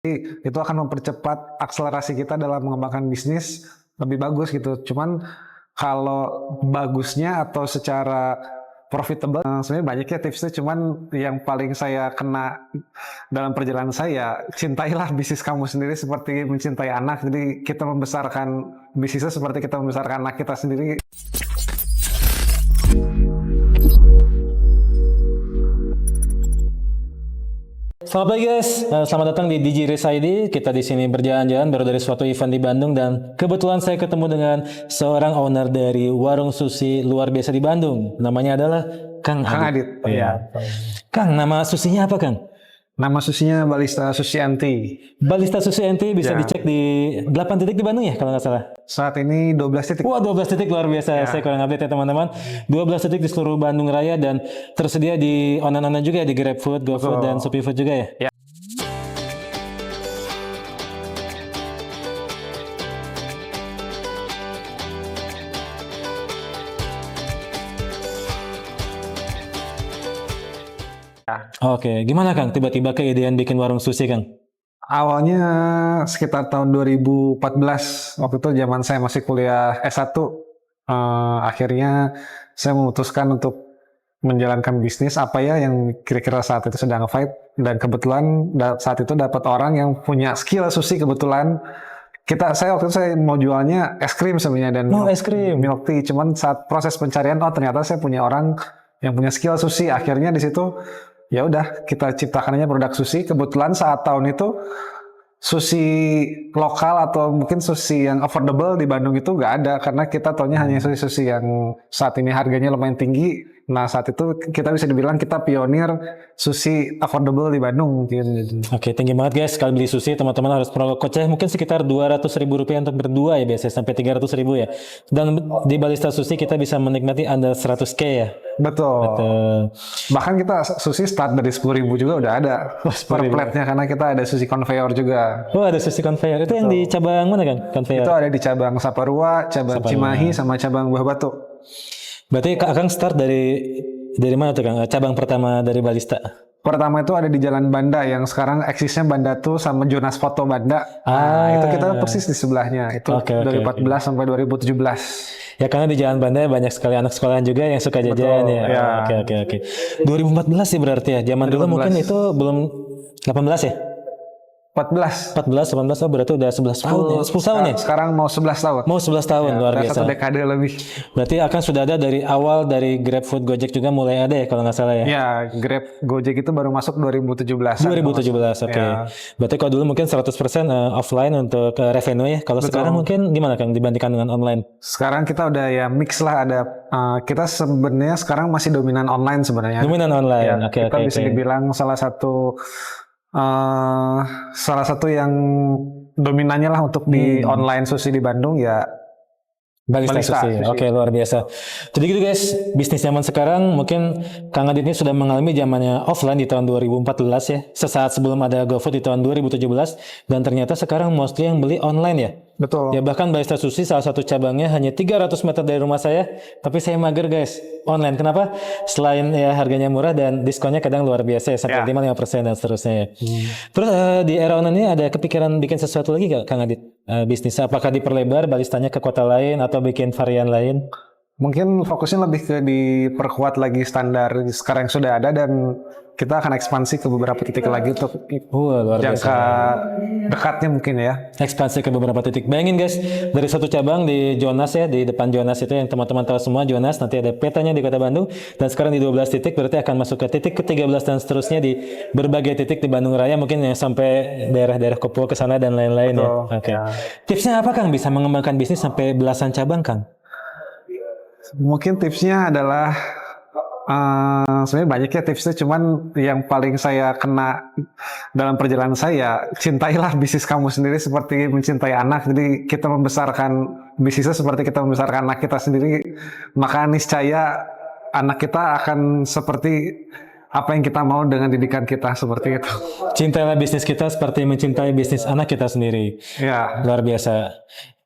Itu akan mempercepat akselerasi kita dalam mengembangkan bisnis lebih bagus gitu. Cuman kalau bagusnya atau secara profitable, sebenarnya banyak ya tipsnya. Cuman yang paling saya kena dalam perjalanan saya, cintailah bisnis kamu sendiri seperti mencintai anak. Jadi kita membesarkan bisnisnya seperti kita membesarkan anak kita sendiri. Selamat pagi guys, selamat datang di Digiris ID. Kita di sini berjalan-jalan baru dari suatu event di Bandung dan kebetulan saya ketemu dengan seorang owner dari warung sushi luar biasa di Bandung. Namanya adalah Kang Adit. Ya. Kang, nama susinya apa Kang? Nama susinya Balista Sushi Anti. Balista Sushi Anti bisa dicek di 8 titik di Bandung ya kalau nggak salah. Saat ini 12 titik. Wah, 12 titik luar biasa. Saya kurang update ya teman-teman. 12 titik di seluruh Bandung Raya dan tersedia di online-online juga ya, di GrabFood, GoFood dan ShopeeFood juga ya. Oke, gimana Kang? Tiba-tiba keidean bikin warung sushi Kang? Awalnya sekitar tahun 2014, waktu itu zaman saya masih kuliah S1. Akhirnya saya memutuskan untuk menjalankan bisnis apa ya yang kira-kira saat itu sedang nge-fight. Dan kebetulan saat itu dapat orang yang punya skill sushi kebetulan. Saya waktu itu saya mau jualnya es krim sebenarnya dan es krim, milk tea. Cuman saat proses pencarian, ternyata saya punya orang yang punya skill sushi. Akhirnya di situ ya udah kita ciptakan aja produk sushi. Kebetulan saat tahun itu sushi lokal atau mungkin sushi yang affordable di Bandung itu nggak ada karena kita taunya hanya sushi yang saat ini harganya lumayan tinggi. Nah saat itu kita bisa dibilang kita pionir sushi affordable di Bandung. Oke, tinggi banget guys. Kalau beli sushi teman-teman harus merogoh kocek mungkin sekitar Rp200.000 untuk berdua ya biasanya sampai Rp300.000 ya. Dan di Balista Sushi kita bisa menikmati under 100K ya. Betul. Bahkan kita sushi start dari 10.000 juga udah ada per plate-nya karena kita ada sushi conveyor juga. Oh ada sushi conveyor. Itu yang di cabang mana kan? Conveyor. Itu ada di cabang Saparua, cabang Cimahi, sama cabang Buah Batu. Berarti Kang start dari mana tuh Kang? Cabang pertama dari Balista? Pertama itu ada di Jalan Banda yang sekarang eksisnya Banda tuh sama Jonas Foto Banda. Nah, itu kita persis di sebelahnya. Itu dari 2014 sampai 2017. Ya karena di Jalan Banda banyak sekali anak sekolahan juga yang suka jajan ya. Oke. 2014 sih berarti ya. Zaman 2014. Dulu mungkin itu belum 18 ya? 18 oh berarti udah 11 tahun ya. 10 tahun ya? Sekarang mau 11 tahun. Mau 11 tahun, luar biasa. Satu dekade lebih. Berarti akan sudah ada dari awal dari GrabFood, Gojek juga mulai ada ya kalau nggak salah ya? Ya, Grab, Gojek itu baru masuk 2017. 2017, oke. Berarti kalau dulu mungkin 100% offline untuk revenue ya. Kalau sekarang mungkin gimana Kang dibandingkan dengan online? Sekarang kita udah ya mix lah, ada kita sebenarnya sekarang masih dominan online sebenarnya. Dominan online, oke. Kita bisa dibilang salah satu yang dominannya lah untuk di online sushi di Bandung ya Balista Sushi. Oke, luar biasa. Jadi gitu guys, bisnis zaman sekarang mungkin Kang Adit ini sudah mengalami zamannya offline di tahun 2014 ya. Sesaat sebelum ada GoFood di tahun 2017 dan ternyata sekarang mostly yang beli online ya. Betul. Ya bahkan Balista Sushi salah satu cabangnya hanya 300 meter dari rumah saya, tapi saya mager guys, online. Kenapa? Selain ya harganya murah dan diskonnya kadang luar biasa ya, sampai 5% dan seterusnya ya. Terus di era online ini ada kepikiran bikin sesuatu lagi gak Kang Adit? Bisnisnya apakah diperlebar balistanya ke kota lain atau bikin varian lain? Mungkin fokusnya lebih ke diperkuat lagi standar sekarang yang sudah ada dan kita akan ekspansi ke beberapa titik lagi untuk jangka dekatnya mungkin ya. Ekspansi ke beberapa titik. Bayangin guys, dari satu cabang di Jonas ya, di depan Jonas itu yang teman-teman tahu semua Jonas, nanti ada petanya di Kota Bandung dan sekarang di 12 titik berarti akan masuk ke titik ke-13 dan seterusnya di berbagai titik di Bandung Raya mungkin yang sampai daerah-daerah Kopo ke sana dan lain-lain ya. Oke. Tipsnya apa Kang bisa mengembangkan bisnis sampai belasan cabang Kang? Mungkin tipsnya adalah sebenarnya banyak ya tipsnya, cuman yang paling saya kena dalam perjalanan saya, cintailah bisnis kamu sendiri seperti mencintai anak. Jadi kita membesarkan bisnisnya seperti kita membesarkan anak kita sendiri, maka niscaya anak kita akan seperti apa yang kita mau dengan didikan kita, seperti itu. Cintailah bisnis kita seperti mencintai bisnis anak kita sendiri. Ya. Luar biasa.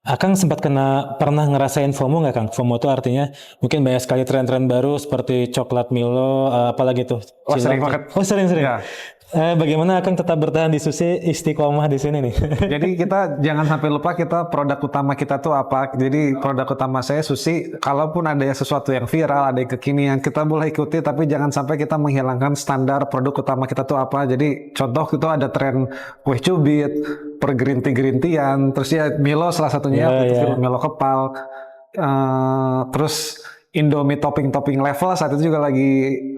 Akang sempat pernah ngerasain FOMO nggak Kang? FOMO itu artinya mungkin banyak sekali tren-tren baru seperti coklat Milo, apalagi tuh. Sering banget. Sering. Ya. Bagaimana akan tetap bertahan di sushi istiqomah di sini nih? Jadi kita jangan sampai lupa kita produk utama kita tuh apa. Jadi produk utama saya sushi. Kalaupun ada sesuatu yang viral, ada yang kekinian, kita boleh ikuti. Tapi jangan sampai kita menghilangkan standar produk utama kita tuh apa. Jadi contoh itu ada tren kue cubit, per green tea-an. Terus ya Milo salah satunya, film Milo Kepal. Terus Indomie topping level saat itu juga lagi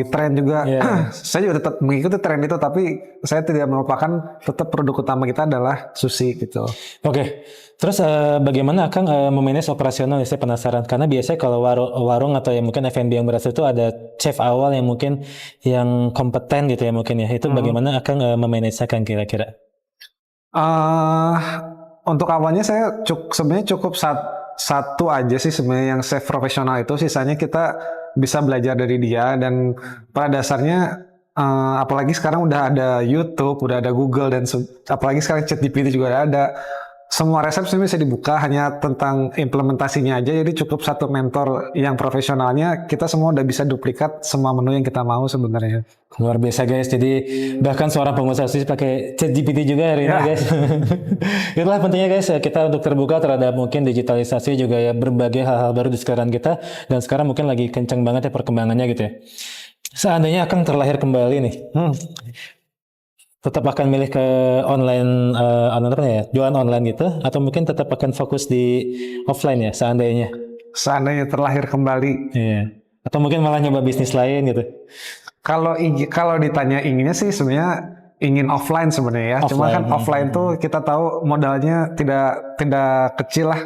tren juga. Saya juga tetap mengikuti tren itu, tapi saya tidak melupakan tetap produk utama kita adalah sushi gitu. Oke. Terus bagaimana Akang memanage operasional? Saya penasaran karena biasanya kalau warung atau yang mungkin F&B yang berhasil itu ada chef awal yang mungkin yang kompeten gitu ya mungkin ya. Itu bagaimana Akang memanage Akang kira-kira? Untuk awalnya saya sebenarnya cukup satu aja sih sebenarnya yang chef profesional itu, sisanya kita bisa belajar dari dia. Dan pada dasarnya apalagi sekarang udah ada YouTube, udah ada Google, dan apalagi sekarang ChatGPT juga ada. Semua resep sebenarnya bisa dibuka, hanya tentang implementasinya aja. Jadi cukup satu mentor yang profesionalnya, kita semua udah bisa duplikat semua menu yang kita mau sebenarnya. Luar biasa guys. Jadi bahkan seorang pengusaha sushi pakai ChatGPT juga hari ini guys. Itulah pentingnya guys, kita untuk terbuka terhadap mungkin digitalisasi juga ya, berbagai hal-hal baru di sekarang kita, dan sekarang mungkin lagi kencang banget ya perkembangannya gitu ya. Seandainya akan terlahir kembali nih, tetap akan milih ke online, jualan online gitu, atau mungkin tetap akan fokus di offline ya seandainya? Seandainya terlahir kembali. Iya. Atau mungkin malah nyoba bisnis lain gitu. Kalau ditanya inginnya sih sebenarnya ingin offline sebenarnya ya. Cuma kan offline tuh kita tahu modalnya tidak kecil lah.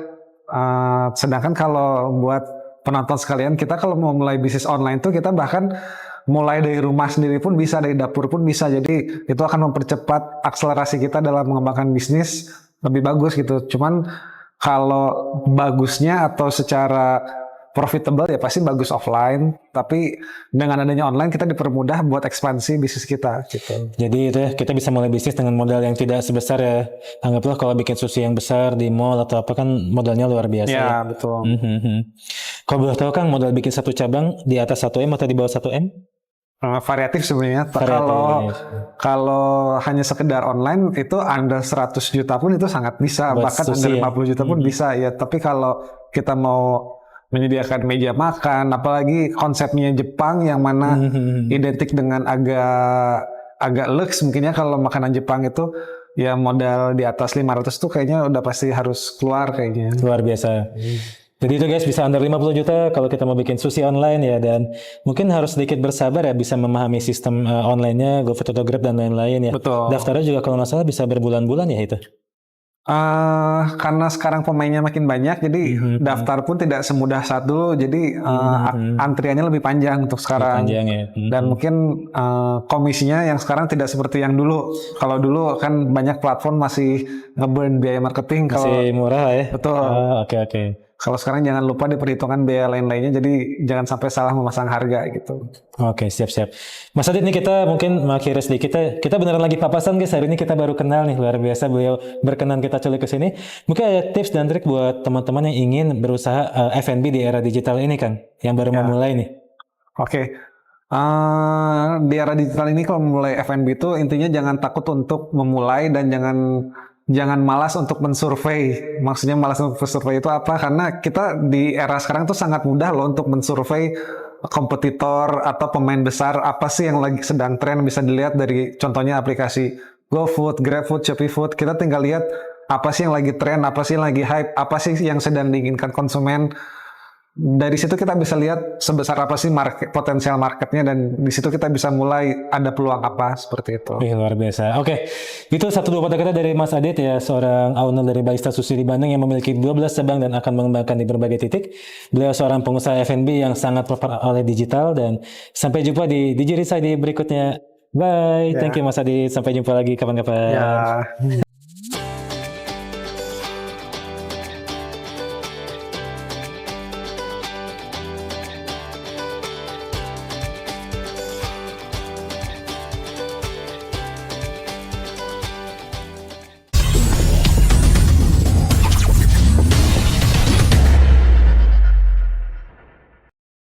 Sedangkan kalau buat penonton sekalian, kita kalau mau mulai bisnis online tuh kita bahkan mulai dari rumah sendiri pun bisa, dari dapur pun bisa. Jadi itu akan mempercepat akselerasi kita dalam mengembangkan bisnis lebih bagus gitu. Cuman kalau bagusnya atau secara profitable ya pasti bagus offline. Tapi dengan adanya online kita dipermudah buat ekspansi bisnis kita gitu. Jadi itu ya, kita bisa mulai bisnis dengan modal yang tidak sebesar ya. Anggaplah kalau bikin sushi yang besar di mall atau apa kan modalnya luar biasa. Ya, betul. Kalau boleh tahu Kang, modal bikin satu cabang di atas 1 M atau di bawah 1 M? Variatif sebenarnya. Kalau hanya sekedar online itu under 100 juta pun itu sangat bisa. Buat Bahkan under 50 juta pun bisa ya. Tapi kalau kita mau menyediakan meja makan, apalagi konsepnya Jepang yang mana identik dengan agak lux mungkin ya, kalau makanan Jepang itu ya modal di atas 500 tuh kayaknya udah pasti harus keluar kayaknya. Luar biasa. Jadi itu guys, bisa under 50 juta kalau kita mau bikin sushi online ya, dan mungkin harus sedikit bersabar ya, bisa memahami sistem online-nya, GoFood atau Grab dan lain-lain ya. Betul. Daftarnya juga kalau nggak salah bisa berbulan-bulan ya itu. Karena sekarang pemainnya makin banyak, jadi daftar pun tidak semudah saat dulu. Jadi antriannya lebih panjang untuk sekarang. Panjang ya. Dan mungkin komisinya yang sekarang tidak seperti yang dulu. Kalau dulu kan banyak platform masih nge-burn biaya marketing. Masih murah ya. Betul. Oke. Kalau sekarang jangan lupa diperhitungkan biaya lain-lainnya, jadi jangan sampai salah memasang harga gitu. Oke, siap. Mas Adit nih, kita mungkin mengakhiri sedikit, kita beneran lagi papasan guys, hari ini kita baru kenal nih, luar biasa beliau berkenan kita culik ke sini. Mungkin ada tips dan trik buat teman-teman yang ingin berusaha F&B di era digital ini Kang, yang baru memulai nih. Oke. Di era digital ini kalau memulai F&B itu intinya jangan takut untuk memulai, dan jangan malas untuk mensurvei. Maksudnya malas untuk mensurvei itu apa? Karena kita di era sekarang tuh sangat mudah loh untuk mensurvei kompetitor atau pemain besar. Apa sih yang lagi sedang tren, bisa dilihat dari contohnya aplikasi GoFood, GrabFood, ShopeeFood. Kita tinggal lihat apa sih yang lagi tren, apa sih yang lagi hype, apa sih yang sedang diinginkan konsumen. Dari situ kita bisa lihat sebesar apa sih potensial marketnya, dan di situ kita bisa mulai ada peluang apa, seperti itu. Luar biasa. Oke, itu 1-2 kata-kata dari Mas Adit ya, seorang owner dari Barista Sushi di Bandung yang memiliki 12 cabang dan akan mengembangkan di berbagai titik. Beliau seorang pengusaha F&B yang sangat populer oleh digital, dan sampai jumpa di Digirisai di berikutnya. Bye. Thank you Mas Adit. Sampai jumpa lagi kapan-kapan.